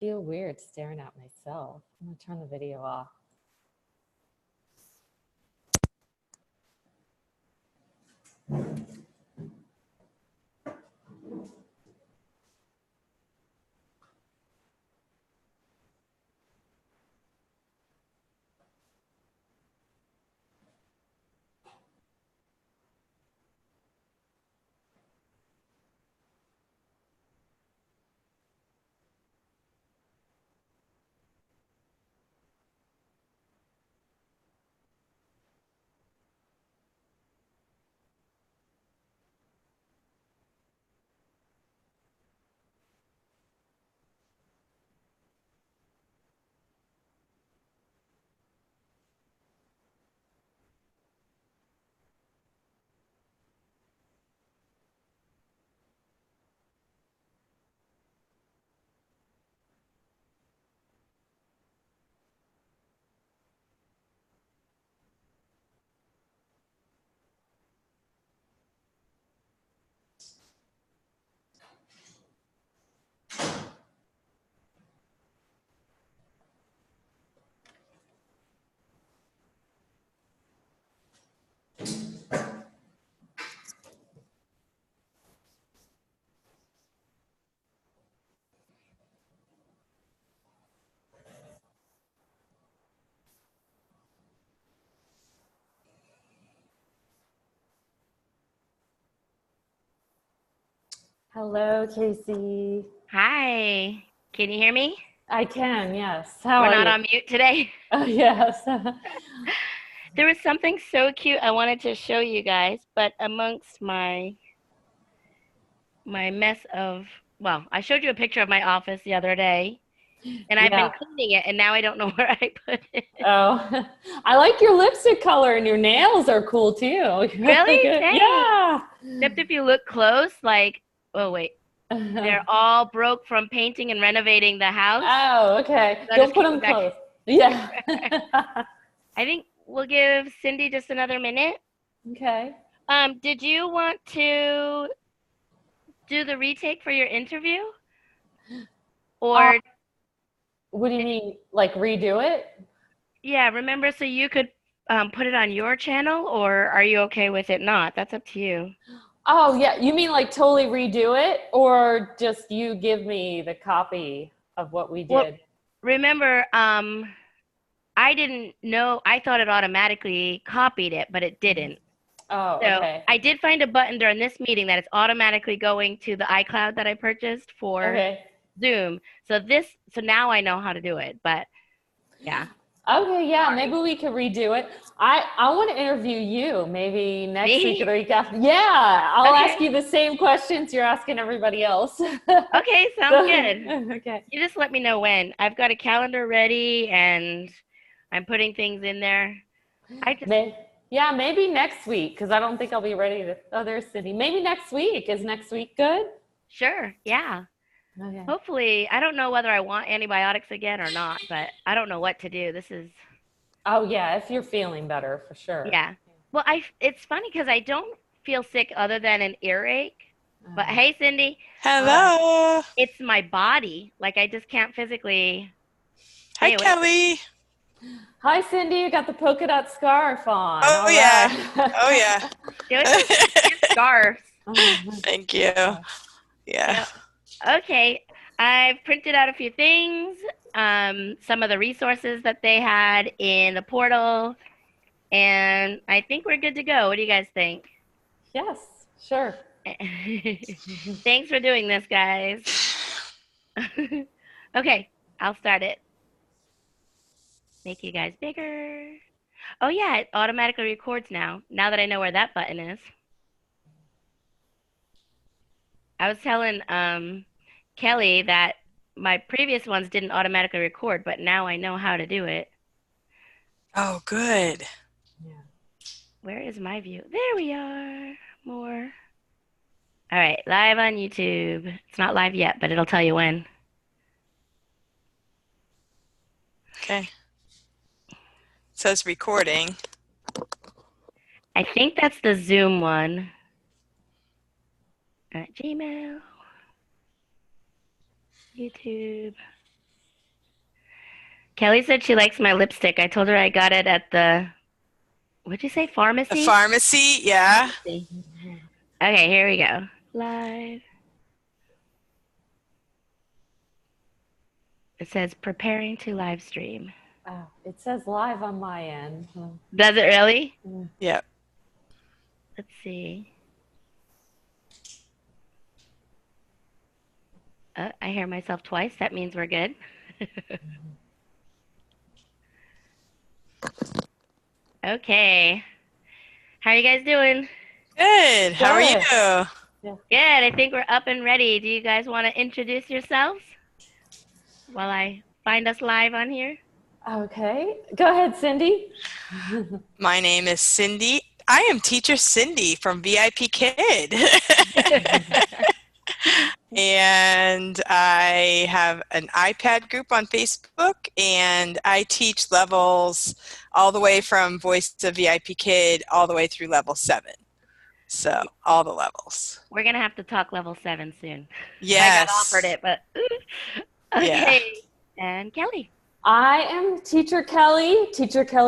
feel weird staring at myself. I'm gonna turn the video off. Hello, Kasie. Hi, can you hear me? I can, yes. How We're are not you? on mute today. Oh, yes. There was something so cute I wanted to show you guys, but amongst my mess of, well, I showed you a picture of my office the other day, and I've been Yeah. cleaning it, and now I don't know where I put it. Oh, I like your lipstick color, and your nails are cool too. You're really Really? good. Thanks. Yeah. Except if you look close, like, oh wait, they're all broke from painting and renovating the house. Oh, okay. So I'll Don't just put keep them them back. close. Yeah. I think we'll give Cindy just another minute. Okay. Did you want to do the retake for your interview? Or What do you mean, like redo it? yeah, remember, so you could put it on your channel, or are you okay with it not? That's up to you. Oh, yeah. You mean like totally redo it, or just you give me the copy of what we Well, did? remember, I didn't know, I thought it automatically copied it, but it didn't. Oh, So okay. I did find a button during this meeting that it's automatically going to the iCloud that I purchased for Okay. Zoom. So now I know how to do it, but yeah. Okay, yeah, maybe we could redo it. I want to interview you maybe next week or Me? the week after. Yeah, I'll Okay. ask you the same questions you're asking everybody else. Okay, sounds So, good. okay. You just let me know when. I've got a calendar ready and I'm putting things in there. Yeah, maybe next week because I don't think I'll be ready to other city. Maybe next week. Is next week good? Sure, yeah. Okay. Hopefully, I don't know whether I want antibiotics again or not, but I don't know what to do. Oh yeah, if you're feeling better for sure. Yeah. Well, it's funny because I don't feel sick other than an earache. But Uh, hey, Cindy, Hello. it's my body. Like I just can't physically Hi, stay awake. Kelly. Hi, Cindy. You got the polka dot scarf on. Oh, All yeah. right. Oh, yeah. There was some cute scarves. Thank you. Yeah. So, okay, I've printed out a few things, some of the resources that they had in the portal, and I think we're good to go. What do you guys think? Yes, sure. Thanks for doing this, guys. Okay, I'll start it. Make you guys bigger. Oh yeah, it automatically records now that I know where that button is. I was telling Kelly that my previous ones didn't automatically record, but now I know how to do it. Oh, good. Yeah. Where is my view? There we are. More. All right, live on YouTube. It's not live yet, but it'll tell you when. Okay. It says recording. I think that's the Zoom one. All right, Gmail, YouTube. Kelly said she likes my lipstick. I told her I got it at the, what'd you say, The pharmacy? pharmacy, yeah. Okay, here we go. Live. It says preparing to live stream. Oh, it says live on my end. Does it really? Yep. Let's see. I hear myself twice. That means we're good. Okay. How are you guys doing? Good. How are Good. you? Good. I think we're up and ready. Do you guys want to introduce yourselves while I find us live on here? Okay. Go ahead, Cindy. My name is Cindy. I am teacher Cindy from VIP Kid. And I have an iPad group on Facebook, and I teach levels all the way from Voice of VIP Kid all the way through level 7. So all the levels. We're going to have to talk level 7 soon. Yes. I got offered it, but okay. Yeah. And Kelly. I am Teacher Kelly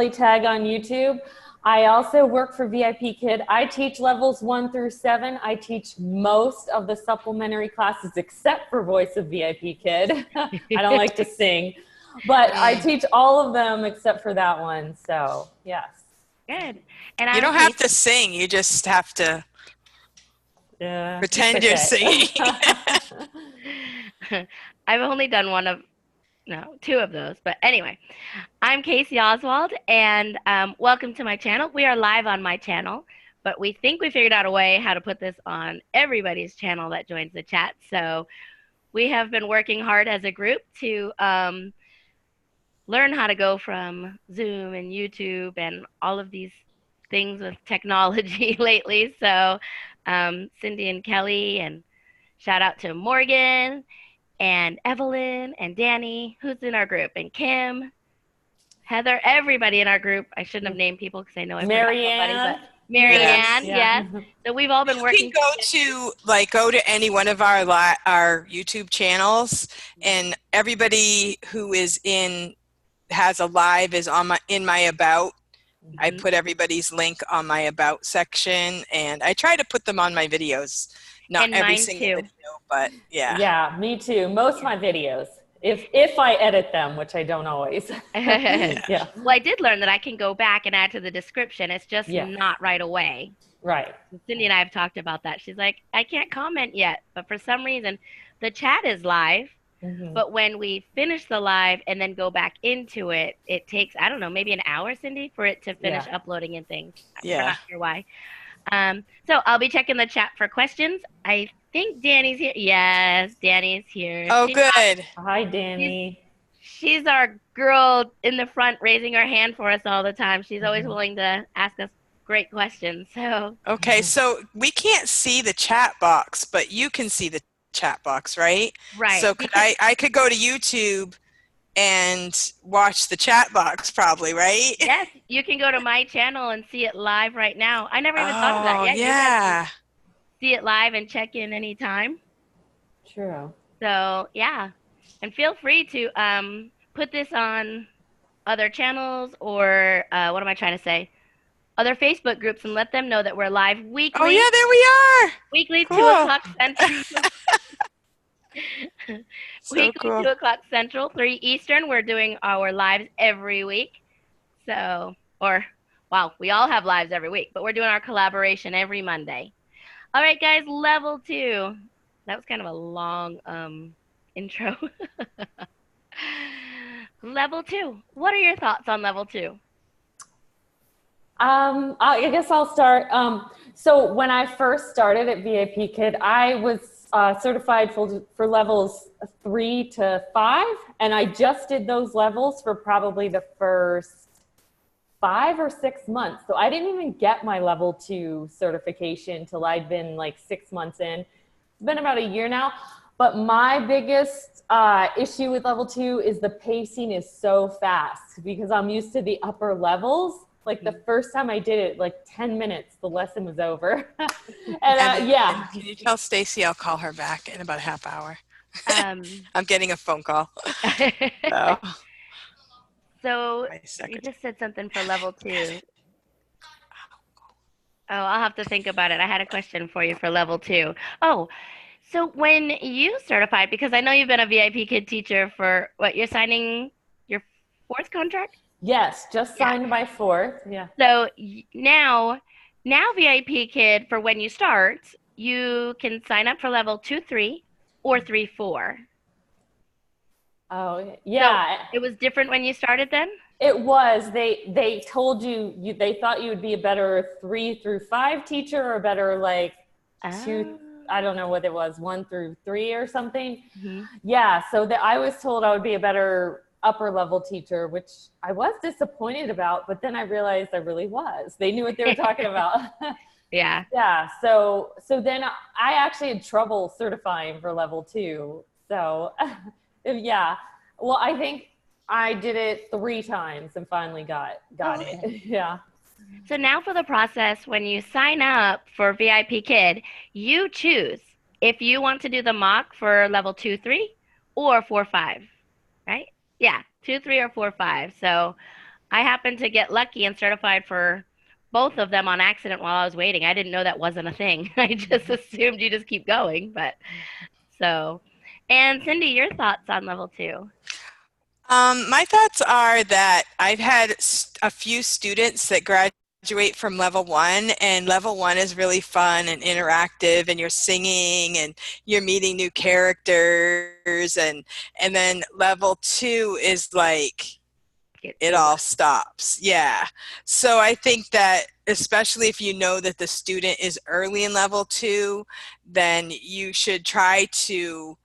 tag on YouTube. I also work for VIP Kid. I teach levels 1 through 7. I teach most of the supplementary classes except for Voice of VIP Kid. I don't like to sing, but I teach all of them except for that one. So yes. Good. And you don't have to sing. You just have to pretend you're singing. I've only done two of those. But anyway, I'm Kasie Oswald, and welcome to my channel. We are live on my channel, but we think we figured out a way how to put this on everybody's channel that joins the chat. So we have been working hard as a group to learn how to go from Zoom and YouTube and all of these things with technology lately. So Cindy and Kelly, and shout out to Morgan and Evelyn and Danny, who's in our group, and Kim, Heather, everybody in our group. I shouldn't have named people because I know I forgot somebody, but Marianne, yes. So we've all been working. You can go to any one of our YouTube channels, and everybody who is has a live is in my about. Mm-hmm. I put everybody's link on my about section, and I try to put them on my videos. Not every single video, but yeah. Yeah, me too. Most of my videos, if I edit them, which I don't always. Yeah. Well, I did learn that I can go back and add to the description. It's just not right away. Right. Cindy and I have talked about that. She's like, I can't comment yet, but for some reason, the chat is live. Mm-hmm. But when we finish the live and then go back into it, it takes, I don't know, maybe an hour, Cindy, for it to finish uploading and things. Yeah. I'm not sure why. So I'll be checking the chat for questions. I think Danny's here. Yes, Danny's here. Oh, good. Hi, Danny. She's our girl in the front raising her hand for us all the time. She's always willing to ask us great questions. So okay, so we can't see the chat box, but you can see the chat box, right? Right. So I could go to YouTube and watch the chat box probably, right? Yes, you can go to my channel and see it live right now. I never even thought of that yet. Yeah. See it live and check in anytime. True. So yeah, and feel free to put this on other channels or what am I trying to say? Other Facebook groups, and let them know that we're live weekly. Oh yeah, there we are. Weekly, cool. 2 o'clock Central. So weekly, cool. 2 o'clock Central, 3 Eastern. We're doing our lives every week. So, we all have lives every week, but we're doing our collaboration every Monday. All right, guys, level 2. That was kind of a long intro. Level 2. What are your thoughts on level 2? I guess I'll start. So when I first started at VIP Kid, I was certified for levels 3 to 5, and I just did those levels for probably the first 5 or 6 months. So I didn't even get my level 2 certification till I'd been like 6 months in. It's been about a year now. But my biggest issue with level 2 is the pacing is so fast because I'm used to the upper levels. Like the first time I did it, like 10 minutes, the lesson was over. And yeah. Can you tell Stacy I'll call her back in about a half hour? I'm getting a phone call. So. So My you secretary. just said something for level 2. Oh, I'll have to think about it. I had a question for you for level 2. Oh, so when you certified, because I know you've been a VIP kid teacher for what, you're signing your 4th contract? Yes, just Yeah. signed my 4th. Yeah. So now VIP kid, for when you start, you can sign up for level 2, 3, or 3, 4. Oh, So yeah. it was different when you started then? It was. They told they thought you would be a better 3 through 5 teacher or better like two. Oh. I don't know what it was, 1 through 3 or something. Mhm. Yeah. So that I was told I would be a better upper level teacher, which I was disappointed about. But then I realized I really was. They knew what they were talking about. Yeah. Yeah. So then I actually had trouble certifying for level 2. So yeah. Well, I think I did it 3 times and finally got Oh, it. okay. Yeah. So now for the process, when you sign up for VIP Kid, you choose if you want to do the mock for level 2, 3, or 4, 5, right? Yeah, 2, 3, or 4, 5. So I happened to get lucky and certified for both of them on accident while I was waiting. I didn't know that wasn't a thing. I just assumed you just keep going, but so. And Cindy, your thoughts on level 2? My thoughts are that I've had a few students that graduate from level 1, and level 1 is really fun and interactive, and you're singing and you're meeting new characters, and then level 2 is like it all stops. Yeah. So I think that especially if you know that the student is early in level 2, then you should try to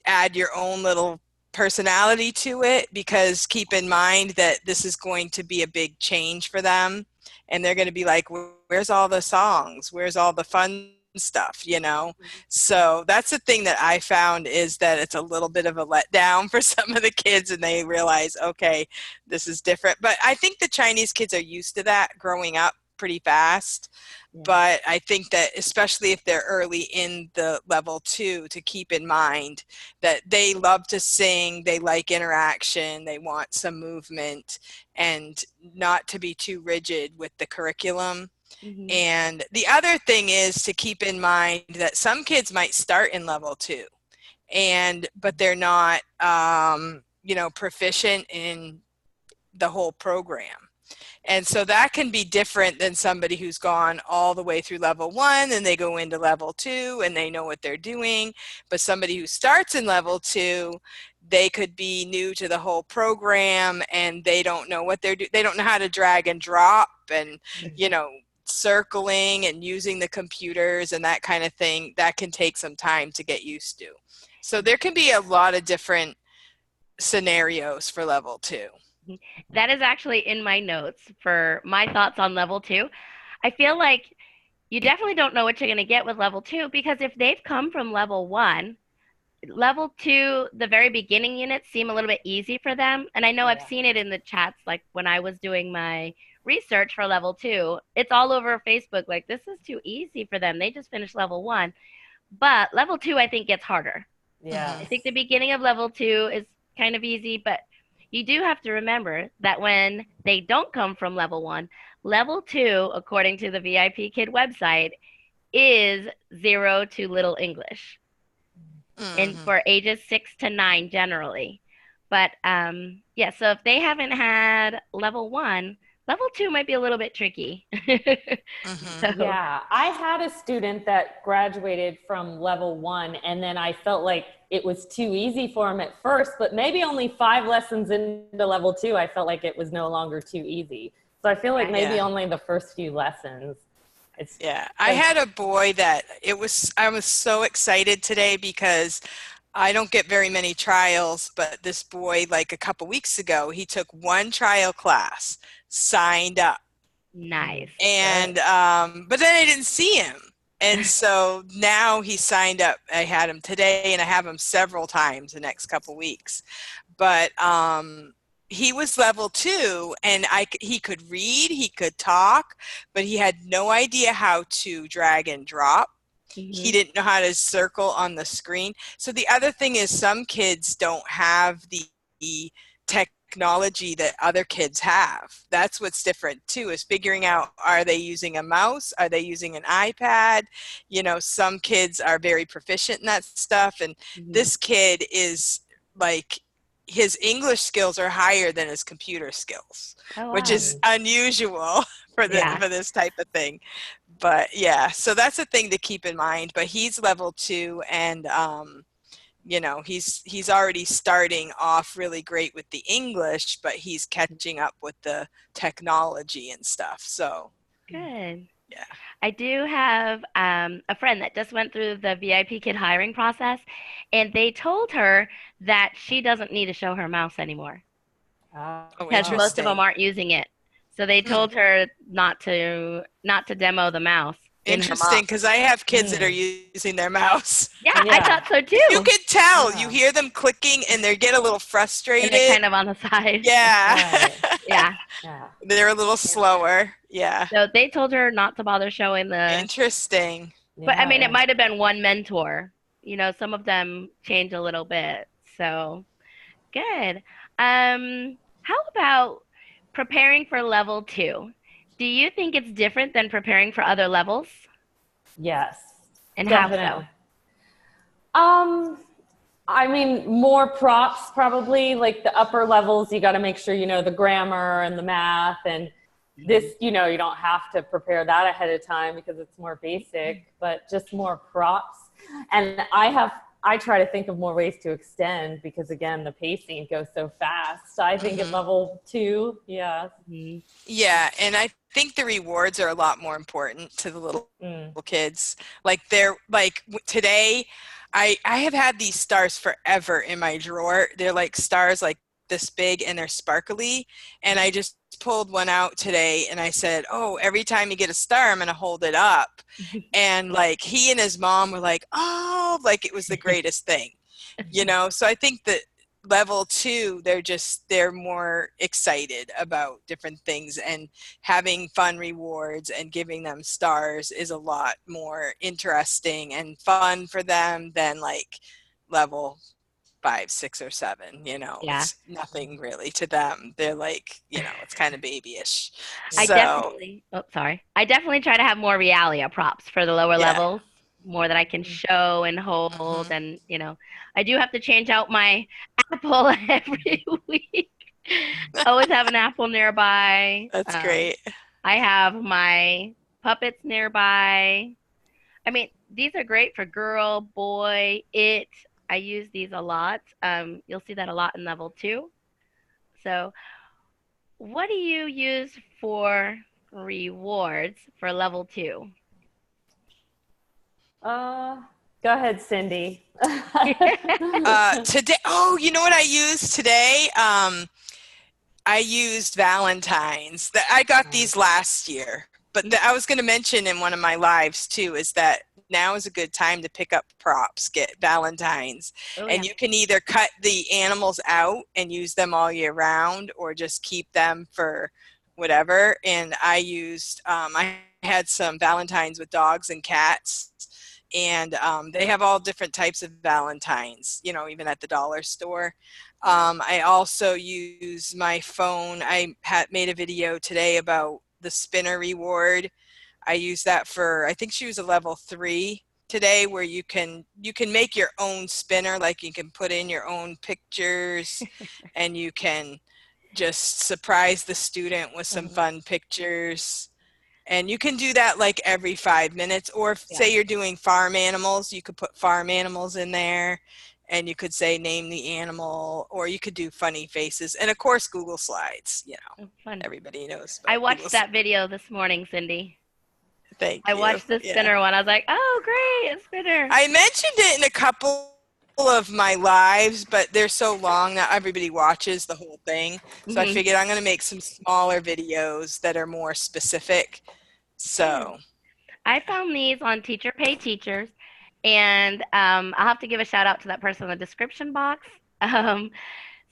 add your own little personality to it, because keep in mind that this is going to be a big change for them, and they're going to be like, where's all the songs, where's all the fun stuff, you know? So that's the thing that I found, is that it's a little bit of a letdown for some of the kids, and they realize, okay, this is different. But I think the Chinese kids are used to that growing up pretty fast. But I think that especially if they're early in the level 2, to keep in mind that they love to sing, they like interaction, they want some movement, and not to be too rigid with the curriculum. Mm-hmm. And the other thing is to keep in mind that some kids might start in level 2, but they're not, proficient in the whole program. And so that can be different than somebody who's gone all the way through level 1 and they go into level 2 and they know what they're doing. But somebody who starts in level 2, they could be new to the whole program and they don't know what they're doing. They don't know how to drag and drop and, circling and using the computers and that kind of thing. That can take some time to get used to. So there can be a lot of different scenarios for level 2. That is actually in my notes for my thoughts on level 2. I feel like you definitely don't know what you're going to get with level 2, because if they've come from level 1, level 2, the very beginning units seem a little bit easy for them. And I know I've seen it in the chats, like when I was doing my research for level 2, it's all over Facebook. Like, this is too easy for them. They just finished level 1. But level 2, I think, gets harder. Yeah. I think the beginning of level 2 is kind of easy, but you do have to remember that when they don't come from level 1, level 2, according to the VIP Kid website, is 0 to Little English, and for ages 6 to 9 generally. But yeah, so if they haven't had level 1, level 2 might be a little bit tricky. So, Yeah, I had a student that graduated from level 1, and then I felt like it was too easy for him at first, but maybe only 5 lessons into level 2, I felt like it was no longer too easy. So I feel like maybe only the first few lessons. I had a boy that I was so excited today because I don't get very many trials, but this boy, like a couple weeks ago, he took 1 trial class, signed up. Nice. And but then I didn't see him. And so now he signed up. I had him today and I have him several times the next couple weeks. But he was level 2 and he could read, he could talk, but he had no idea how to drag and drop. He didn't know how to circle on the screen. So the other thing is some kids don't have the technology that other kids have. That's what's different too, is figuring out, are they using a mouse? Are they using an iPad? You know, some kids are very proficient in that stuff. And this kid is like, his English skills are higher than his computer skills, which is unusual for this type of thing. But yeah, so that's a thing to keep in mind. But he's level 2, and you know, he's already starting off really great with the English, but he's catching up with the technology and stuff. So Good. yeah. I do have a friend that just went through the VIP kid hiring process, and they told her that she doesn't need to show her mouse anymore Oh, because most of them aren't using it. So they told her not to demo the mouse in her Interesting, mock. because I have kids that are using their mouse. Yeah, I thought so too. You can tell. You hear them clicking, and they get a little frustrated. And they're kind of on the side. Yeah. Yeah. They're a little slower. Yeah. So they told her not to bother showing the. Interesting. But I mean, it might have been one mentor. You know, some of them change a little bit. So good. How about preparing for level 2? Do you think it's different than preparing for other levels? Yes. And definitely. How so? I mean, more props probably. Like the upper levels, you got to make sure you know the grammar and the math, and this, you know, you don't have to prepare that ahead of time because it's more basic, but just more props. And I try to think of more ways to extend because, again, the pacing goes so fast. I think at level 2, yeah. Yeah, and I think the rewards are a lot more important to the little kids. Like today, I have had these stars forever in my drawer. They're like stars like this big, and they're sparkly. And I just pulled one out today, and I said, oh, every time you get a star, I'm going to hold it up. And like he and his mom were like, oh, like it was the greatest thing, you know? So I think that level 2, they're more excited about different things, and having fun rewards and giving them stars is a lot more interesting and fun for them than like level 5, 6, or 7, you know. Yeah. It's nothing really to them. They're like, you know, it's kind of babyish. I definitely try to have more realia props for the lower levels, more that I can show and hold. And, you know, I do have to change out my apple every week. Always have an apple nearby. That's great. I have my puppets nearby. I mean, these are great for girl, boy, it. I use these a lot. You'll see that a lot in level 2. So what do you use for rewards for level 2? Go ahead, Cindy. Today, oh, you know what I used today? I used Valentine's. I got these last year, but I was going to mention in one of my lives too, is that now is a good time to pick up props, get Valentine's. And you can either cut the animals out and use them all year round, or just keep them for whatever. And I used, I had some Valentine's with dogs and cats, and they have all different types of Valentines, you know, even at the dollar store. I also use my phone. I made a video today about the spinner reward. I use that for, I think she was a level 3 today, where you can make your own spinner. Like you can put in your own pictures and you can just surprise the student with some fun pictures. And you can do that like every 5 minutes, or if say you're doing farm animals, you could put farm animals in there, and you could say name the animal, or you could do funny faces, and of course Google Slides, you know. Fun. Everybody knows. I watched that video this morning, Cindy. Thank you. I watched the spinner one. I was like, oh, great, a spinner. I mentioned it in a couple of my lives, but they're so long that everybody watches the whole thing. So I figured I'm going to make some smaller videos that are more specific. So I found these on Teacher Pay Teachers, and I'll have to give a shout out to that person in the description box.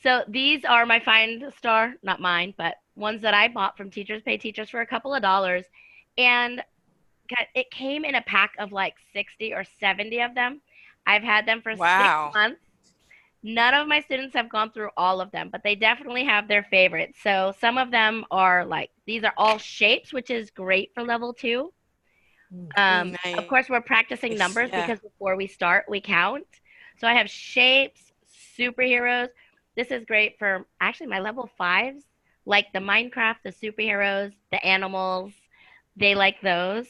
So these are my Find Star, not mine, but ones that I bought from Teachers Pay Teachers for a couple of dollars. And it came in a pack of like 60 or 70 of them. I've had them for 6 months. None of my students have gone through all of them, but they definitely have their favorites. So some of them are like, these are all shapes, which is great for level 2. Of course, we're practicing numbers because before we start, we count. So I have shapes, superheroes. This is great for actually my level 5s, like the Minecraft, the superheroes, the animals. They like those.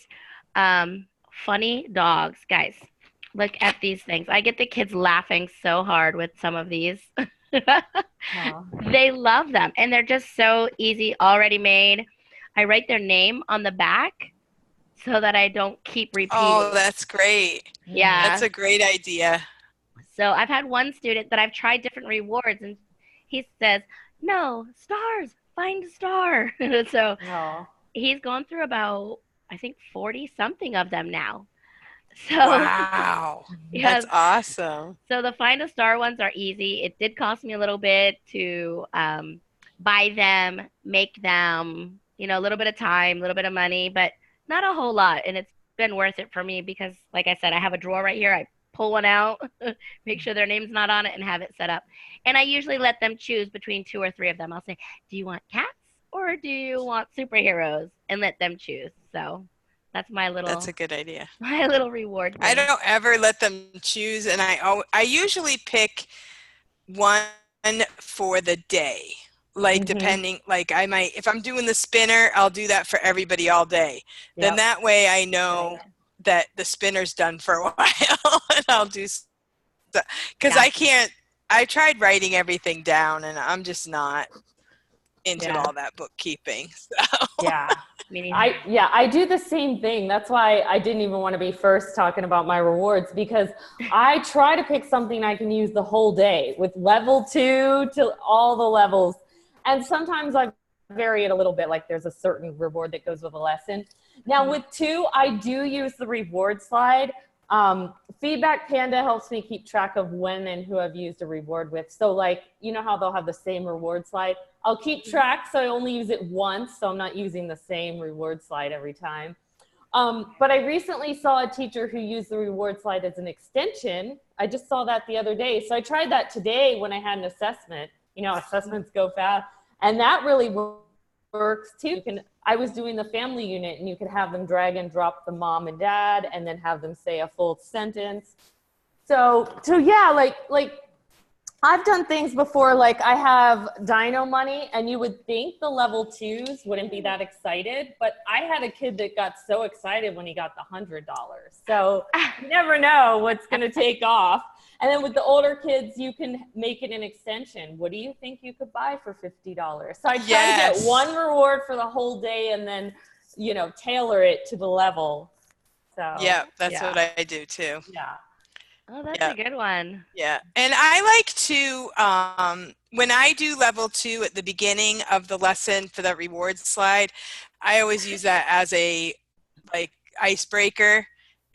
Funny dogs, guys. Look at these things. I get the kids laughing so hard with some of these. They love them, and they're just so easy, already made. I write their name on the back so that I don't keep repeating. Oh, that's great. Yeah. That's a great idea. So I've had one student that I've tried different rewards, and he says, no, stars, find a star. So he's gone through about, I think, 40 something of them now. So wow, that's awesome. So the find a star ones are easy. It did cost me a little bit to buy them, make them, you know, a little bit of time, a little bit of money, but not a whole lot. And it's been worth it for me because, like I said, I have a drawer right here. I pull one out, make sure their name's not on it, and have it set up. And I usually let them choose between 2 or 3 of them. I'll say, do you want cats or do you want superheroes? And let them choose. So that's my little. That's a good idea. My little reward thing. I don't ever let them choose, and I usually pick one for the day. Like depending, like I might, if I'm doing the spinner, I'll do that for everybody all day. Then that way I know that the spinner's done for a while, and I'll do, because I tried writing everything down, and I'm just not into all that bookkeeping. So. I do the same thing. That's why I didn't even want to be first talking about my rewards, because I try to pick something I can use the whole day with level 2 to all the levels. And sometimes I vary it a little bit, like there's a certain reward that goes with a lesson. Now with 2, I do use the reward slide. Feedback Panda helps me keep track of when and who I've used a reward with. So like, you know how they'll have the same reward slide? I'll keep track, so I only use it once, so I'm not using the same reward slide every time. But I recently saw a teacher who used the reward slide as an extension. I just saw that the other day. So I tried that today when I had an assessment. You know, assessments go fast. And that really works too. I was doing the family unit, and you could have them drag and drop the mom and dad and then have them say a full sentence. So yeah, like I've done things before, like I have Dino Money, and you would think the level 2s wouldn't be that excited, but I had a kid that got so excited when he got the $100. So you never know what's going to take off. And then with the older kids, you can make it an extension. What do you think you could buy for $50? So I try to get one reward for the whole day and then, you know, tailor it to the level. So that's what I do too. Yeah. Oh, that's a good one. Yeah. And I like to, when I do level 2 at the beginning of the lesson for the reward slide, I always use that as a like icebreaker.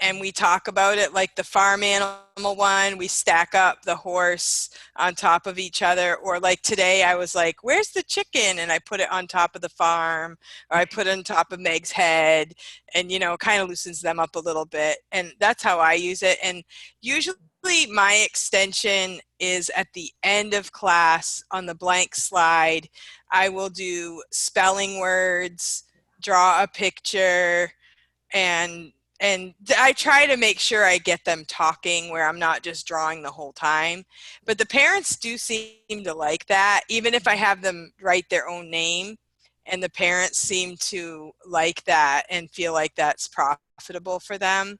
And we talk about it, like the farm animal one, we stack up the horse on top of each other. Or like today I was like, where's the chicken? And I put it on top of the farm, or I put it on top of Meg's head, and, you know, kind of loosens them up a little bit. And that's how I use it. And usually my extension is at the end of class on the blank slide. I will do spelling words, draw a picture, and I try to make sure I get them talking where I'm not just drawing the whole time. But the parents do seem to like that, even if I have them write their own name, and the parents seem to like that and feel like that's profitable for them.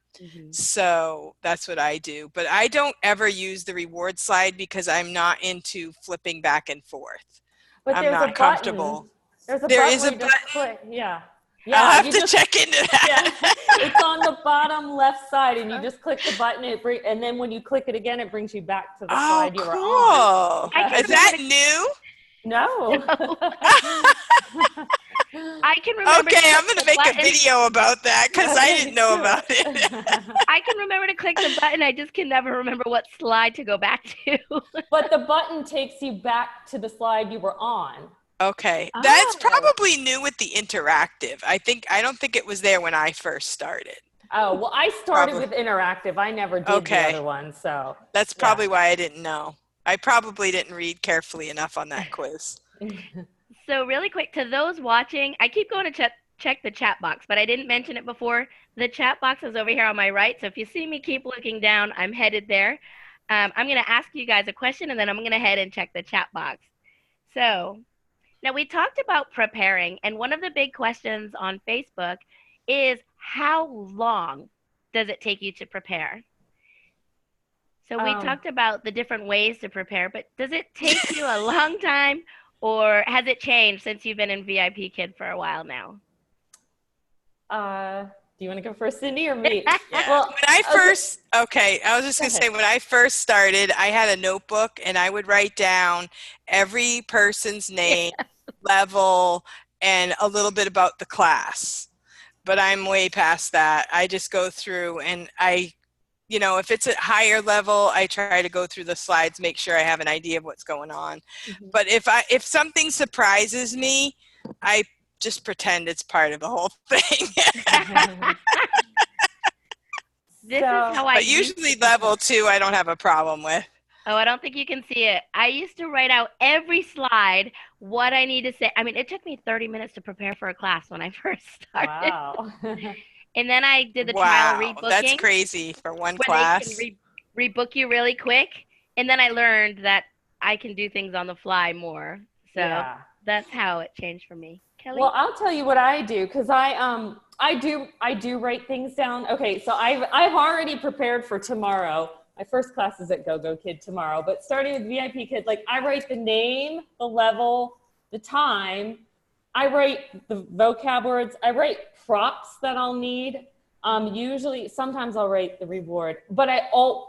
So that's what I do. But I don't ever use the reward slide because I'm not into flipping back and forth. But I'm not comfortable. There is a button. Click. Yeah, I'll have to check into that. Yeah. It's on the bottom left side, and you just click the button, and then when you click it again, it brings you back to the slide you were on. Is that new? No. I can remember. Okay, I'm going to make a video about that because I didn't know about it. I can remember to click the button. I just can never remember what slide to go back to. But the button takes you back to the slide you were on. Okay, that's probably new with the interactive. I don't think it was there when I first started. Oh, well, I started with interactive. I never did the other one, so. That's probably why I didn't know. I probably didn't read carefully enough on that quiz. So really quick, to those watching, I keep going to check the chat box, but I didn't mention it before. The chat box is over here on my right, so if you see me keep looking down, I'm headed there. I'm going to ask you guys a question, and then I'm going to head and check the chat box. So now we talked about preparing, and one of the big questions on Facebook is how long does it take you to prepare? So we talked about the different ways to prepare, but does it take you a long time, or has it changed since you've been in VIP Kid for a while now? Do you want to go first, Cindy, or me? Yeah. Well, when I first, I was just going to say, when I first started, I had a notebook and I would write down every person's name, level, and a little bit about the class. But I'm way past that. I just go through and if it's a higher level, I try to go through the slides, make sure I have an idea of what's going on. Mm-hmm. But if something surprises me, I just pretend it's part of the whole thing. This is how I But usually level 2, I don't have a problem with. Oh, I don't think you can see it. I used to write out every slide what I need to say. I mean, it took me 30 minutes to prepare for a class when I first started. Wow. And then I did the trial rebooking. That's crazy for one class. They can rebook you really quick. And then I learned that I can do things on the fly more. So that's how it changed for me. Kelly? Well, I'll tell you what I do, because I do write things down. Okay, so I've already prepared for tomorrow. My first class is at Go-Go Kid tomorrow, but starting with VIP Kid, like I write the name, the level, the time. I write the vocab words. I write props that I'll need. Sometimes I'll write the reward, but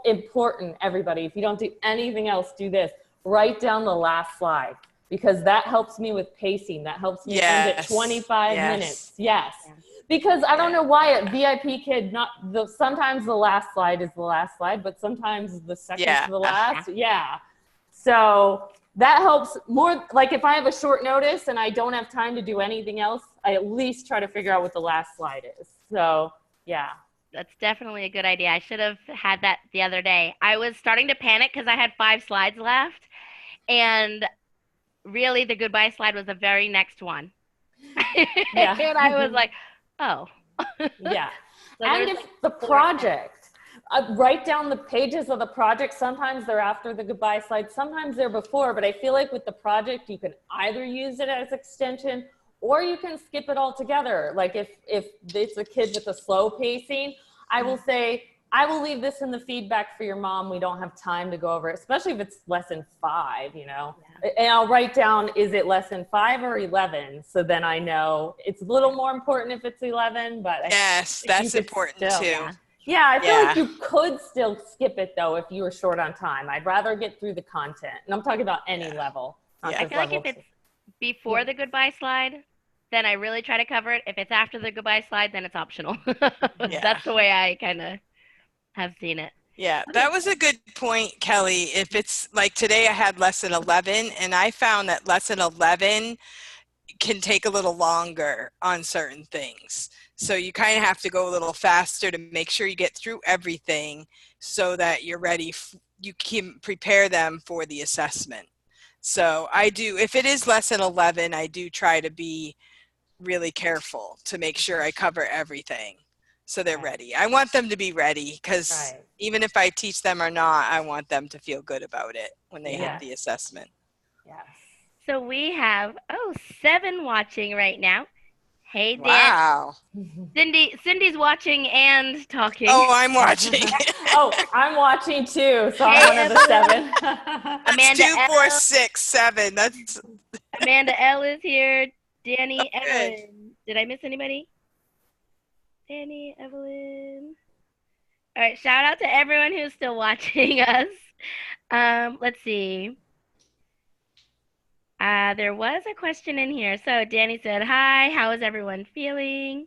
important, everybody, if you don't do anything else, do this. Write down the last slide, because that helps me with pacing. That helps me end at 25 minutes. Yes. Because I don't know why at VIP Kid, sometimes the last slide is the last slide, but sometimes the second to the last. Yeah. So that helps more. Like if I have a short notice and I don't have time to do anything else, I at least try to figure out what the last slide is. So yeah. That's definitely a good idea. I should have had that the other day. I was starting to panic because I had 5 slides left. And really the goodbye slide was the very next one. And I was like, oh. Yeah. So and if the project, write down the pages of the project. Sometimes they're after the goodbye slide. Sometimes they're before. But I feel like with the project, you can either use it as extension or you can skip it altogether. Like if it's a kid with a slow pacing, I will say, I will leave this in the feedback for your mom. We don't have time to go over it, especially if it's lesson 5, And I'll write down, is it lesson 5 or 11? So then I know it's a little more important if it's 11, but yes, that's important too. Yeah, I feel like you could still skip it though if you were short on time. I'd rather get through the content. And I'm talking about any level. I feel like if it's before the goodbye slide, then I really try to cover it. If it's after the goodbye slide, then it's optional. That's the way I kind of have seen it. Yeah, that was a good point, Kelly. If it's like today I had lesson 11 and I found that lesson 11 can take a little longer on certain things. So you kind of have to go a little faster to make sure you get through everything so that you're ready. You can prepare them for the assessment. So I do, if it is lesson 11, I do try to be really careful to make sure I cover everything. So they're ready. I want them to be ready because even if I teach them or not, I want them to feel good about it when they hit the assessment. Yes. So we have, 7 watching right now. Hey, Dan. Wow. Cindy's watching and talking. Oh, I'm watching. I'm watching too. So I'm one of the 7. Amanda 2, 4, 6, 7. That's Amanda L is here. Danny Evelyn. Did I miss anybody? Danny, Evelyn. All right, shout out to everyone who's still watching us. Let's see. There was a question in here. So Danny said, hi, how is everyone feeling?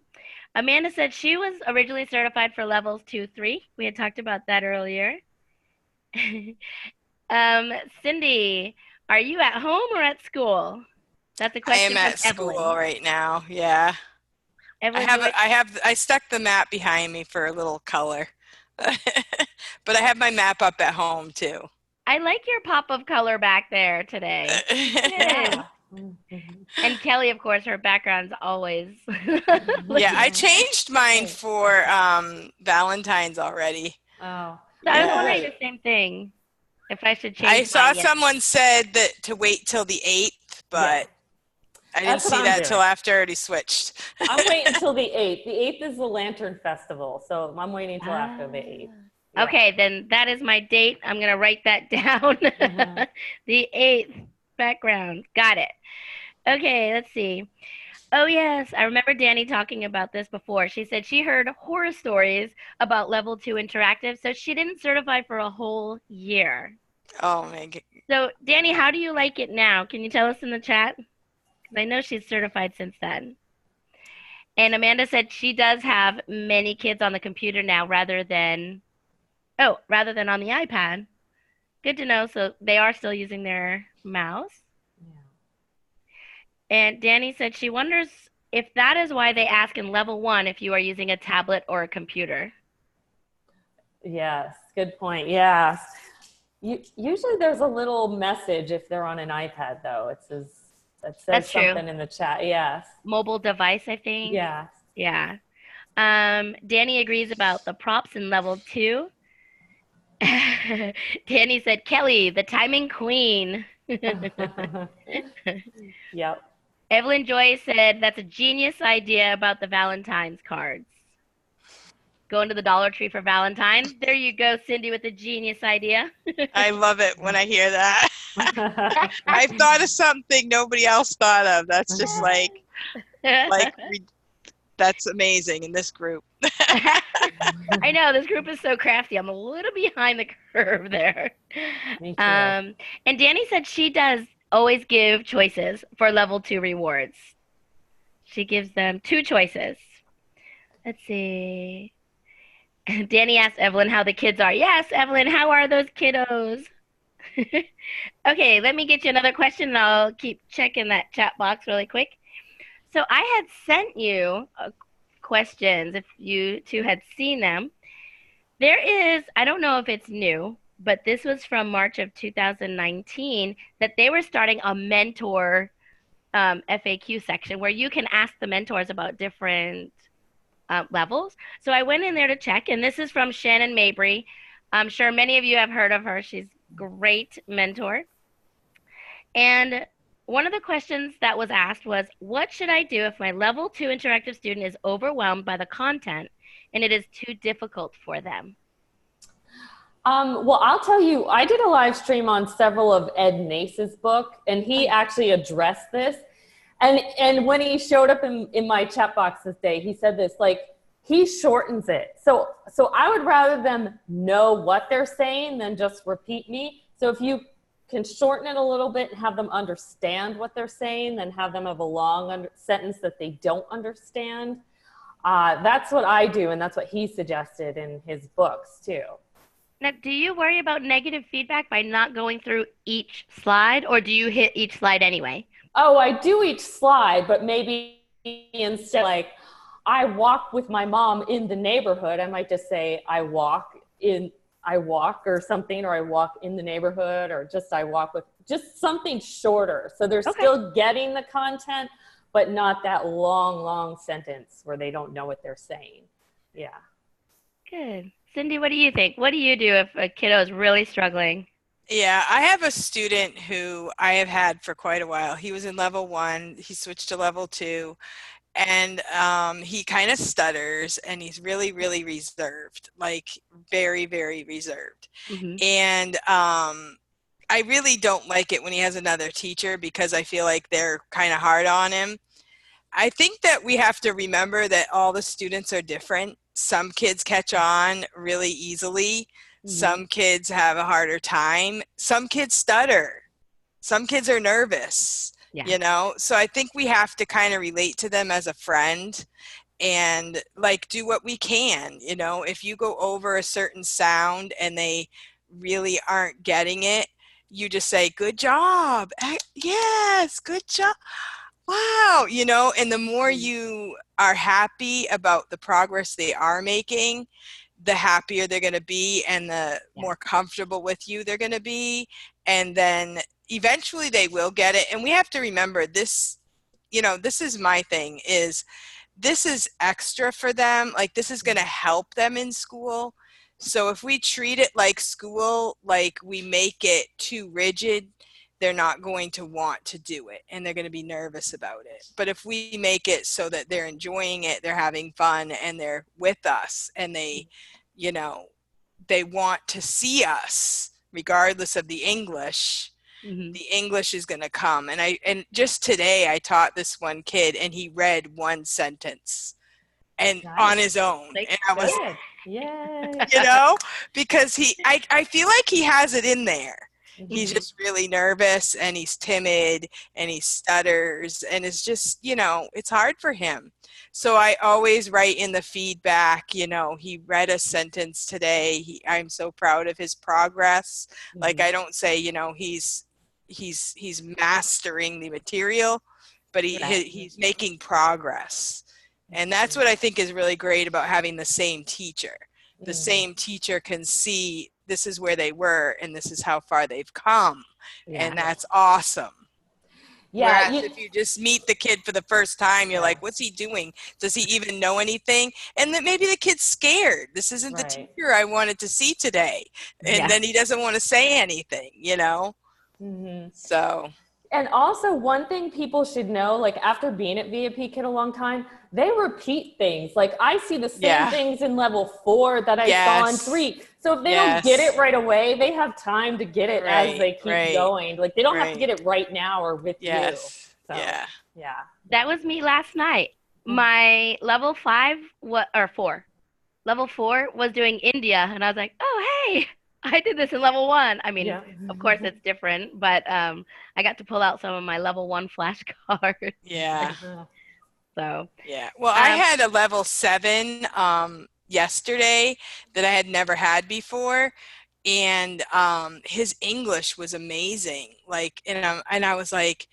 Amanda said she was originally certified for levels 2, 3. We had talked about that earlier. Cindy, are you at home or at school? That's a question I am at from school right now. Yeah. Evelyn, I stuck the map behind me for a little color, but I have my map up at home too. I like your pop of color back there today. Good. Yeah. And Kelly, of course, her background's always. Yeah, I changed mine for Valentine's already. Oh. So I was Yeah. wondering the same thing. If I should change I saw mine yet. someone said that to wait till the 8th, but I didn't That's what see I'm that doing. till after I already switched. I'm waiting until the 8th. The 8th is the Lantern Festival, so I'm waiting until after the 8th. Yeah. Okay, then that is my date. I'm going to write that down. The 8th background. Got it. Okay, let's see. Oh, yes. I remember Danny talking about this before. She said she heard horror stories about level 2 interactive, so she didn't certify for a whole year. Oh my God. So, Danny, how do you like it now? Can you tell us in the chat? Because I know she's certified since then. And Amanda said she does have many kids on the computer now rather than on the iPad. Good to know. So they are still using their mouse. Yeah. And Danny said she wonders if that is why they ask in level 1 if you are using a tablet or a computer. Yes, good point. Yes. Usually there's a little message if they're on an iPad, though. It says That's something true. in the chat. Yes. Mobile device, I think. Yes. Yeah. Danny agrees about the props in level 2. Danny said, Kelly, the timing queen. Yep. Evelyn Joy said, that's a genius idea about the Valentine's cards. Going to the Dollar Tree for Valentine's. There you go, Cindy, with a genius idea. I love it when I hear that. I've thought of something nobody else thought of. That's just that's amazing in this group. I know, this group is so crafty. I'm a little behind the curve there. Me too. And Danny said she does always give choices for level 2 rewards. She gives them 2 choices. Let's see. Danny asked Evelyn how the kids are. Yes, Evelyn, how are those kiddos? Okay, let me get you another question, and I'll keep checking that chat box really quick. So I had sent you questions, if you two had seen them. There is, I don't know if it's new, but this was from March of 2019, that they were starting a mentor FAQ section where you can ask the mentors about different levels. So I went in there to check, and this is from Shannon Mabry. I'm sure many of you have heard of her. She's a great mentor. And one of the questions that was asked was, what should I do if my level 2 interactive student is overwhelmed by the content and it is too difficult for them? Well, I'll tell you, I did a live stream on several of Ed Nace's book, and he actually addressed this. And when he showed up in my chat box this day, he said this, like, he shortens it. So I would rather them know what they're saying than just repeat me. So if you can shorten it a little bit and have them understand what they're saying, then have them have a long sentence that they don't understand. That's what I do, and that's what he suggested in his books too. Now, do you worry about negative feedback by not going through each slide, or do you hit each slide anyway? Oh, I do each slide, but maybe instead, like, I walk with my mom in the neighborhood, I might just say, I walk or something, or I walk in the neighborhood, or just I walk with, just something shorter. So they're still getting the content, but not that long sentence where they don't know what they're saying. Yeah. Good. Cindy, what do you think? What do you do if a kiddo is really struggling? Yeah, I have a student who I have had for quite a while. He was in level 1. He switched to level 2. And he kind of stutters, and he's really, really reserved, like very, very reserved. Mm-hmm. And I really don't like it when he has another teacher because I feel like they're kind of hard on him. I think that we have to remember that all the students are different. Some kids catch on really easily. Mm-hmm. Some kids have a harder time. Some kids stutter. Some kids are nervous. Yeah. You know, so I think we have to kind of relate to them as a friend and like do what we can. You know, if you go over a certain sound and they really aren't getting it, you just say, good job. Yes, good job. Wow. You know, and the more you are happy about the progress they are making, the happier they're going to be and the more comfortable with you they're going to be. And then eventually they will get it. And we have to remember this, you know, this is my thing, is this is extra for them. Like, this is going to help them in school. So if we treat it like school, like we make it too rigid, they're not going to want to do it and they're going to be nervous about it. But if we make it so that they're enjoying it, they're having fun, and they're with us, and they, you know, they want to see us regardless of the English, the English is going to come. And just today I taught this one kid, and he read one sentence and on his own. And I was, you know, because I feel like he has it in there. He's just really nervous, and he's timid, and he stutters, and it's just, you know, it's hard for him. So I always write in the feedback, you know, he read a sentence today. I'm so proud of his progress. Like, I don't say, you know, he's mastering the material, but he's making progress. And that's what I think is really great about having the same teacher. The same teacher can see this is where they were and this is how far they've come. And that's awesome. Yeah. Whereas if you just meet the kid for the first time, you're like, what's he doing? Does he even know anything? And then maybe the kid's scared. This isn't the teacher I wanted to see today. And then he doesn't want to say anything, you know? So. And also, one thing people should know, like, after being at VIP Kid a long time, they repeat things. Like, I see the same things in level 4 that I saw in 3. So if they don't get it right away, they have time to get it as they keep going. Like, they don't have to get it right now or with you. So, that was me last night. My level 5 or 4. Level 4 was doing India, and I was like, oh, hey. I did this in level 1. I mean, of course it's different, but I got to pull out some of my level 1 flashcards. Yeah. So. Yeah. Well, I had a level 7 yesterday that I had never had before, and his English was amazing. Like, and I was like,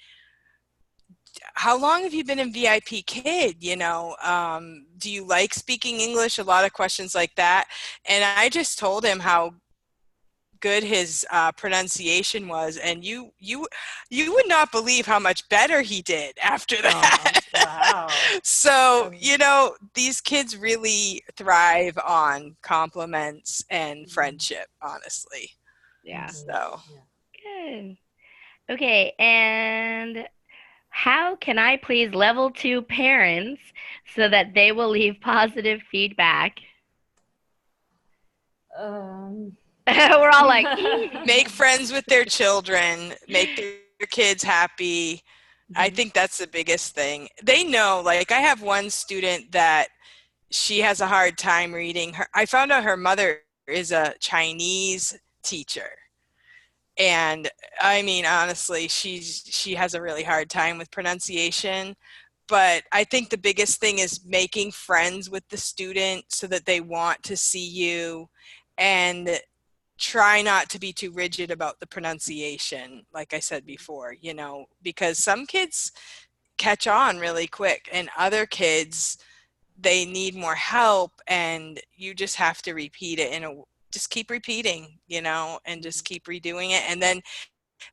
how long have you been in VIP Kid? You know, do you like speaking English? A lot of questions like that. And I just told him how good his pronunciation was, and you would not believe how much better he did after that. Wow. So, you know, these kids really thrive on compliments and friendship, honestly. Yeah. So good. Okay, and how can I please level 2 parents so that they will leave positive feedback? We're all like, make friends with their children, make their kids happy. I think that's the biggest thing. They know, like, I have one student that she has a hard time reading. I found out her mother is a Chinese teacher. And I mean, honestly, she has a really hard time with pronunciation. But I think the biggest thing is making friends with the student so that they want to see you, and try not to be too rigid about the pronunciation, like I said before, you know, because some kids catch on really quick, and other kids, they need more help, and you just have to repeat it just keep repeating, you know, and just keep redoing it. And then,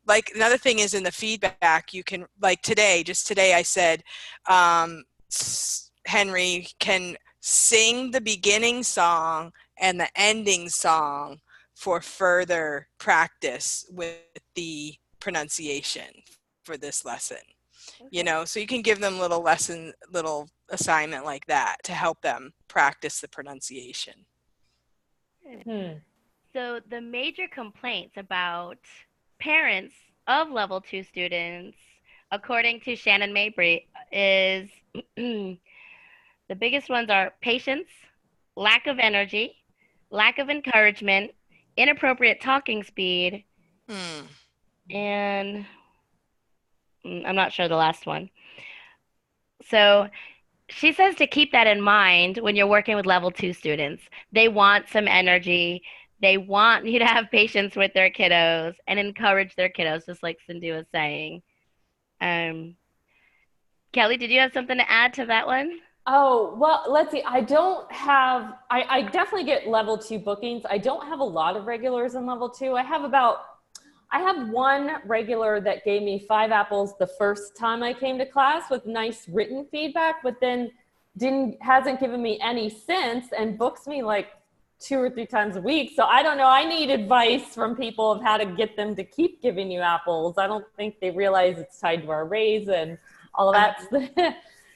like, another thing is in the feedback, you can, like today I said, Henry can sing the beginning song and the ending song for further practice with the pronunciation for this lesson. You know, so you can give them little assignment like that to help them practice the pronunciation. So the major complaints about parents of level 2 students, according to Shannon Mabry, is the biggest ones are patience, lack of energy, lack of encouragement, inappropriate talking speed, and I'm not sure the last one. So she says to keep that in mind when you're working with level 2 students. They want some energy. They want you to have patience with their kiddos and encourage their kiddos, just like Cindy was saying. Kelly, did you have something to add to that one? Oh, well, let's see. I definitely get level 2 bookings. I don't have a lot of regulars in level 2. I have one regular that gave me 5 apples the first time I came to class with nice written feedback, but then hasn't given me any since and books me like 2 or 3 times a week. So I don't know. I need advice from people of how to get them to keep giving you apples. I don't think they realize it's tied to our raise and all of that.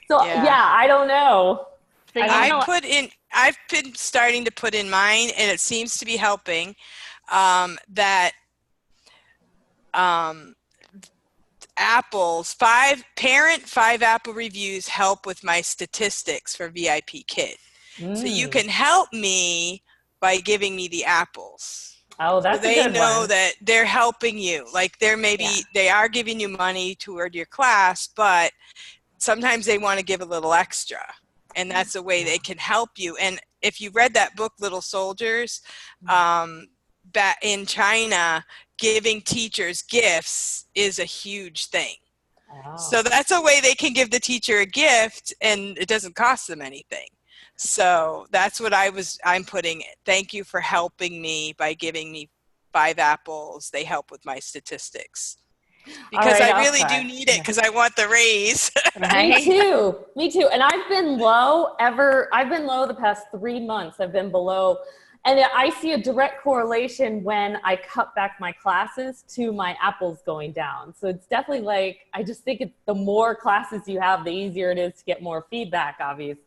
So yeah, I don't know. So I've been starting to put in mine, and it seems to be helping, that apples, 5 apple reviews help with my statistics for VIP Kid. So you can help me by giving me the apples. Oh, that's so a good one. they know that they're helping you. Like they are giving you money toward your class, but sometimes they want to give a little extra, and that's a way they can help you. And if you read that book, Little Soldiers, back in China, giving teachers gifts is a huge thing. Oh. So that's a way they can give the teacher a gift, and it doesn't cost them anything. So that's what I'm putting it. Thank you for helping me by giving me 5 apples. They help with my statistics. Because I really do need it, because I want the raise. Right? Me too. And I've been low the past 3 months. I've been below. And I see a direct correlation when I cut back my classes to my apples going down. So it's definitely I just think the more classes you have, the easier it is to get more feedback, obviously.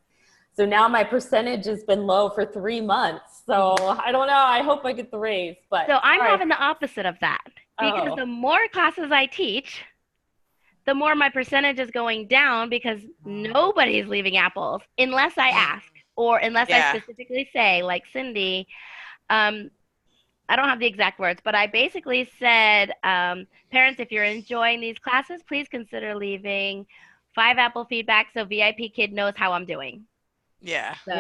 So now my percentage has been low for 3 months. So I don't know. I hope I get the raise. But so I'm having the opposite of that. Because the more classes I teach, the more my percentage is going down, because nobody's leaving apples unless I ask, or unless I specifically say, like Cindy, I don't have the exact words, but I basically said, parents, if you're enjoying these classes, please consider leaving 5 apple feedback so VIP Kid knows how I'm doing. Yeah. So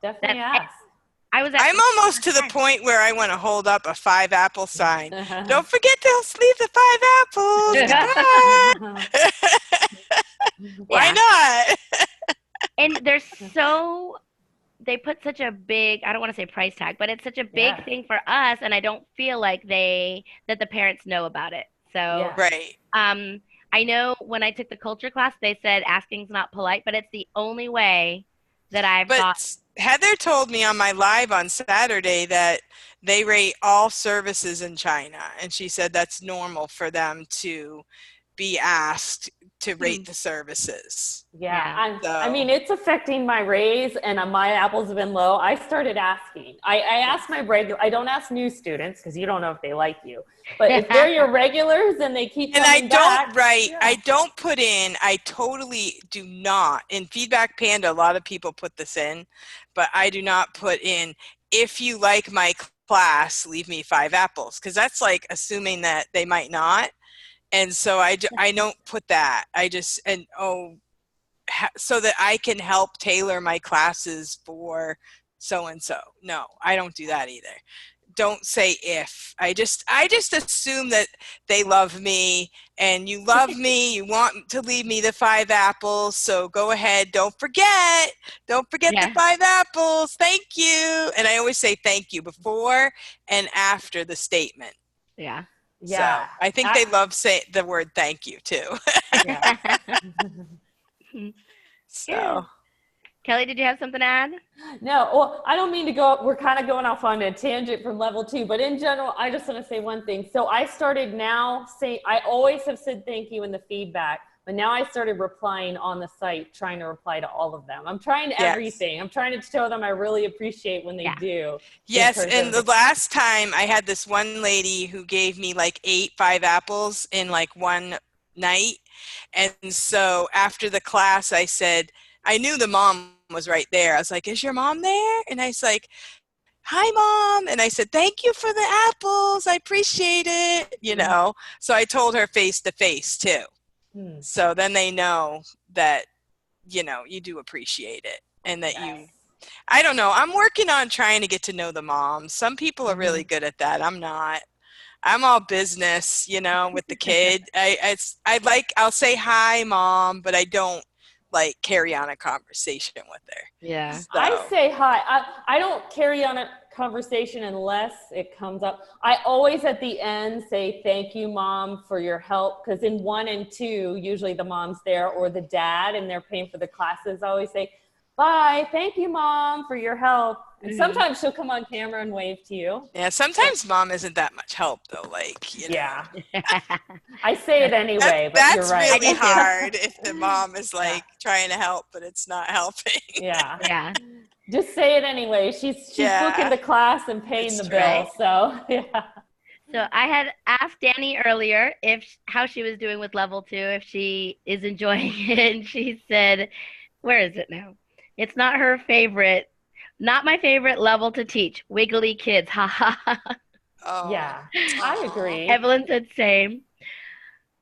definitely ask. I'm almost to the point where I want to hold up a 5 apple sign. Don't forget to leave the 5 apples. Why not? And they put such a big, I don't want to say price tag, but it's such a big thing for us, and I don't feel like that the parents know about it. So right. I know when I took the culture class, they said asking's not polite, but it's the only way that I've got. Heather told me on my live on Saturday that they rate all services in China, and she said that's normal for them to be asked to rate the services. Yeah. I mean, it's affecting my raise, and my apples have been low. I started asking. I ask my regular. I don't ask new students because you don't know if they like you. But if they're your regulars and they keep coming back. I don't put in, I totally do not. In Feedback Panda, a lot of people put this in, but I do not put in, if you like my class, leave me 5 apples. Because that's like assuming that they might not. And so I don't put that. So that I can help tailor my classes for so-and-so. No, I don't do that either. Don't say if. I just assume that they love me, and you love me, you want to leave me the 5 apples, so go ahead. Don't forget the 5 apples. Thank you. And I always say thank you before and after the statement. Yeah. So I think they love saying the word thank you too. So. Kelly, did you have something to add? No, well, I don't mean to go up. We're kind of going off on a tangent from level 2, but in general, I just want to say one thing. So I started now saying, I always have said thank you in the feedback, but now I started replying on the site, trying to reply to all of them. I'm trying everything. I'm trying to show them I really appreciate when they do. Yes, and the last time I had this one lady who gave me like 5 apples in like one night. And so after the class, I said, I knew the mom was right there. I was like, is your mom there? And I was like, hi, Mom. And I said, thank you for the apples. I appreciate it. You know, so I told her face to face too. So then they know that, you know, you do appreciate it, and that I don't know. I'm working on trying to get to know the moms. Some people are really good at that. I'm not. I'm all business, you know, with the kid. I'll say hi, Mom, but I don't like carry on a conversation with her. Yeah. So, I say hi. I don't carry on a conversation unless it comes up. I always at the end say, thank you, Mom, for your help. Because in 1 and 2, usually the mom's there or the dad, and they're paying for the classes. I always say, bye, thank you, Mom, for your help. And sometimes she'll come on camera and wave to you. yeah, sometimes Mom isn't that much help though. Like, you know. Yeah. I say it anyway, but you're That's right. really hard if the mom is like trying to help, but it's not helping. Yeah. Yeah. Just say it anyway. She's booking the class and paying the bill. right. So, yeah. So I had asked Danny earlier how she was doing with level 2, if she is enjoying it, and she said, where is it now? It's not her favorite, not my favorite level to teach. Wiggly kids, ha ha ha. Oh. Yeah, I agree. Evelyn said same.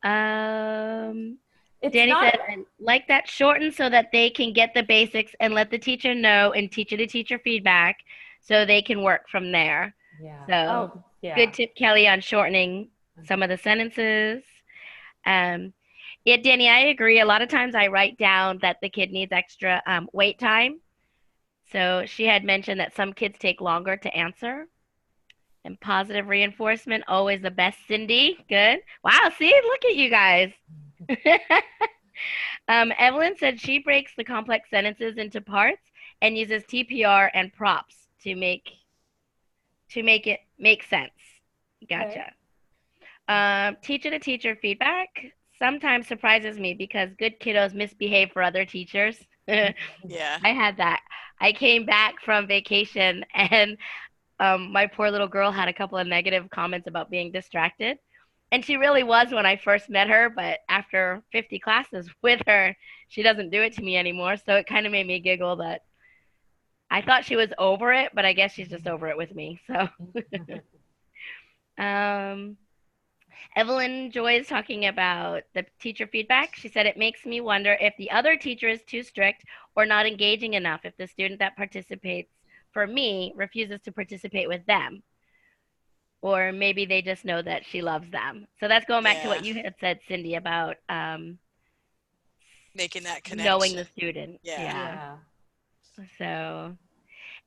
Danny said, I like that shortened so that they can get the basics and let the teacher know and teacher-to-teacher feedback so they can work from there. Yeah. So good tip, Kelly, on shortening some of the sentences. Yeah, Danny, I agree. A lot of times I write down that the kid needs extra wait time. So she had mentioned that some kids take longer to answer. And positive reinforcement, always the best, Cindy. Good. Wow, see, look at you guys. Evelyn said she breaks the complex sentences into parts and uses TPR and props to make it make sense. Gotcha. Okay. Teacher-to-teacher feedback sometimes surprises me because good kiddos misbehave for other teachers. Yeah. I had that. I came back from vacation and my poor little girl had a couple of negative comments about being distracted. And she really was when I first met her, but after 50 classes with her, she doesn't do it to me anymore. So it kind of made me giggle that I thought she was over it, but I guess she's just over it with me. So Evelyn Joy is talking about the teacher feedback. She said, it makes me wonder if the other teacher is too strict or not engaging enough if the student that participates for me refuses to participate with them. Or maybe they just know that she loves them. So that's going back to what you had said, Cindy, about making that connection. Knowing the student. Yeah. So,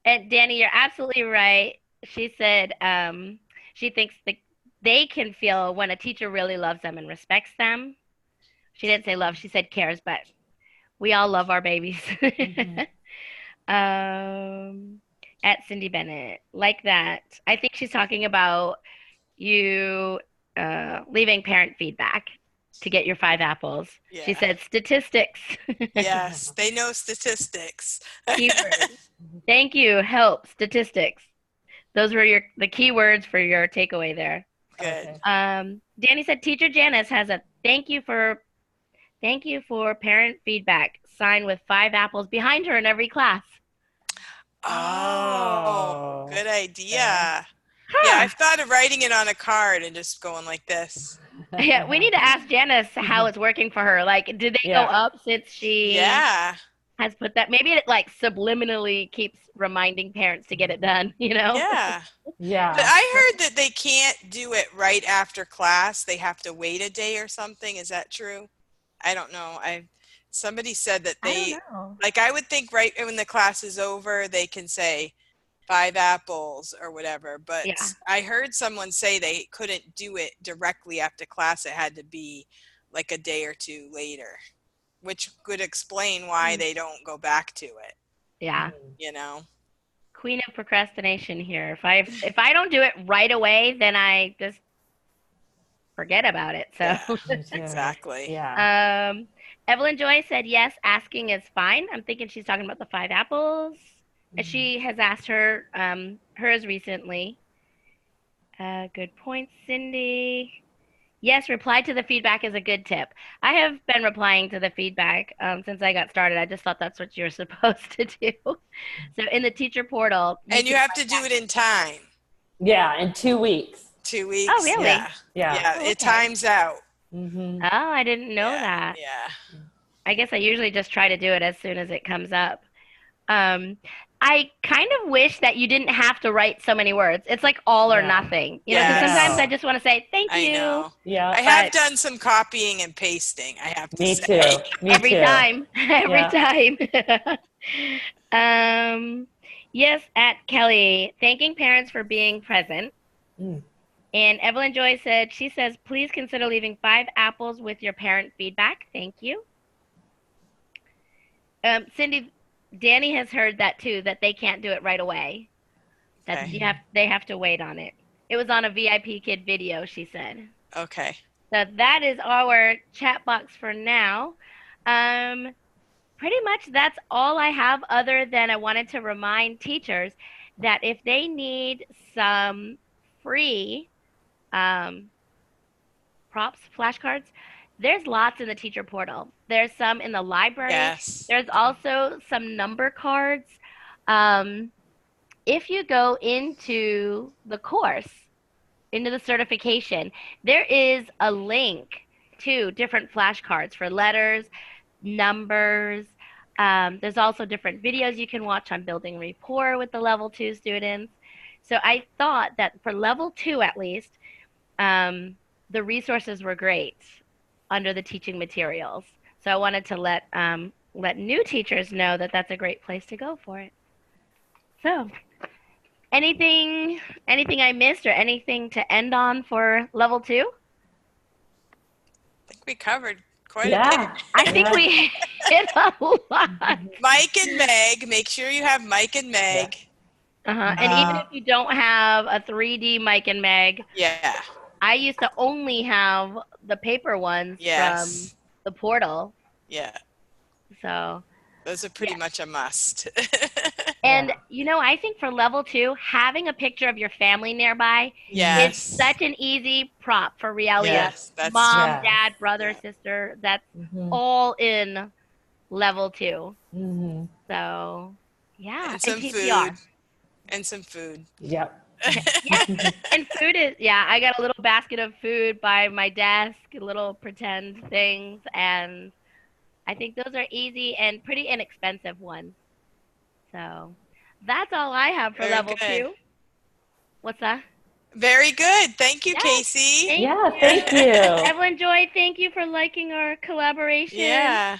and Danny, you're absolutely right. She said she thinks they can feel when a teacher really loves them and respects them. She didn't say love, she said cares, but we all love our babies. At Cindy Bennett, like that. I think she's talking about you leaving parent feedback to get your 5 apples. Yeah. She said statistics. Yes, they know statistics. Keywords. Thank you, help, statistics. Those were the keywords for your takeaway there. Good. Danny said, Teacher Janice has a thank you for parent feedback sign with 5 apples behind her in every class. Oh, good idea. Yeah, I've thought of writing it on a card and just going like this. Yeah, we need to ask Janice how it's working for her. Like, did they go up since she has put that? Maybe it like subliminally keeps reminding parents to get it done, you know? Yeah. Yeah. But I heard that they can't do it right after class. They have to wait a day or something. Is that true? I don't know. Somebody said that they, like, I would think right when the class is over, they can say 5 apples or whatever. But I heard someone say they couldn't do it directly after class. It had to be like a day or 2 later, which could explain why they don't go back to it. Yeah. You know? Queen of procrastination here. If I don't do it right away, then I just forget about it. So exactly. Yeah. Evelyn Joy said, yes, asking is fine. I'm thinking she's talking about the 5 apples. She has asked hers recently. Good point, Cindy. Yes, reply to the feedback is a good tip. I have been replying to the feedback since I got started. I just thought that's what you're supposed to do. So in the teacher portal. And you have to do it in time. Yeah, in 2 weeks. 2 weeks. Oh, really? Yeah. Oh, it times out. Oh, I didn't know that. Yeah. I guess I usually just try to do it as soon as it comes up. I kind of wish that you didn't have to write so many words. It's like all or nothing. You know, because sometimes I just want to say thank you. I know. Yeah. I have done some copying and pasting, I have to Me say. too. Me Every too. time. Every time. Yes, at Kelly, thanking parents for being present. And Evelyn Joy said, she says, please consider leaving 5 apples with your parent feedback. Thank you. Cindy, Danny has heard that too, that they can't do it right away. That they have to wait on it. It was on a VIP Kid video, she said. Okay. So that is our chat box for now. Pretty much that's all I have, other than I wanted to remind teachers that if they need some free props, flashcards, there's lots in the teacher portal. There's some in the library. Yes. There's also some number cards. If you go into the course, into the certification, there is a link to different flashcards for letters, numbers. There's also different videos you can watch on building rapport with the level 2 students. So I thought that for level 2 at least, the resources were great under the teaching materials. So I wanted to let new teachers know that that's a great place to go for it. So anything I missed or anything to end on for level 2? I think we covered quite a bit. I think we hit a lot. Mike and Meg, make sure you have Mike and Meg. And even if you don't have a 3D Mike and Meg, I used to only have the paper ones from the portal. Yeah. So those are pretty much a must. And, you know, I think for level 2, having a picture of your family nearby is such an easy prop for realia. Mom, dad, brother, sister, that's all in level 2. So, yeah. And some food. And some food. Yep. And food is, I got a little basket of food by my desk, little pretend things, and I think those are easy and pretty inexpensive ones. So that's all I have for level 2. What's that? Very good. Thank you, Kasie. Thank you. Evelyn Joy, thank you for liking our collaboration. Yeah.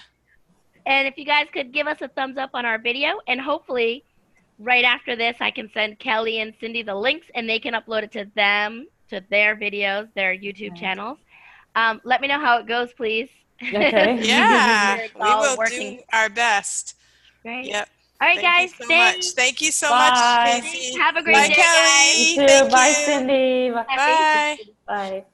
And if you guys could give us a thumbs up on our video, and hopefully right after this, I can send Kelly and Cindy the links and they can upload it to them, to their videos, their YouTube channels. Let me know how it goes, please. Okay. We will do our best. Great. Yep. All right, guys. Thank you so much, Kasie. Have a great Bye, day, Kelly. guys. You too. Bye, Cindy. Bye. Bye.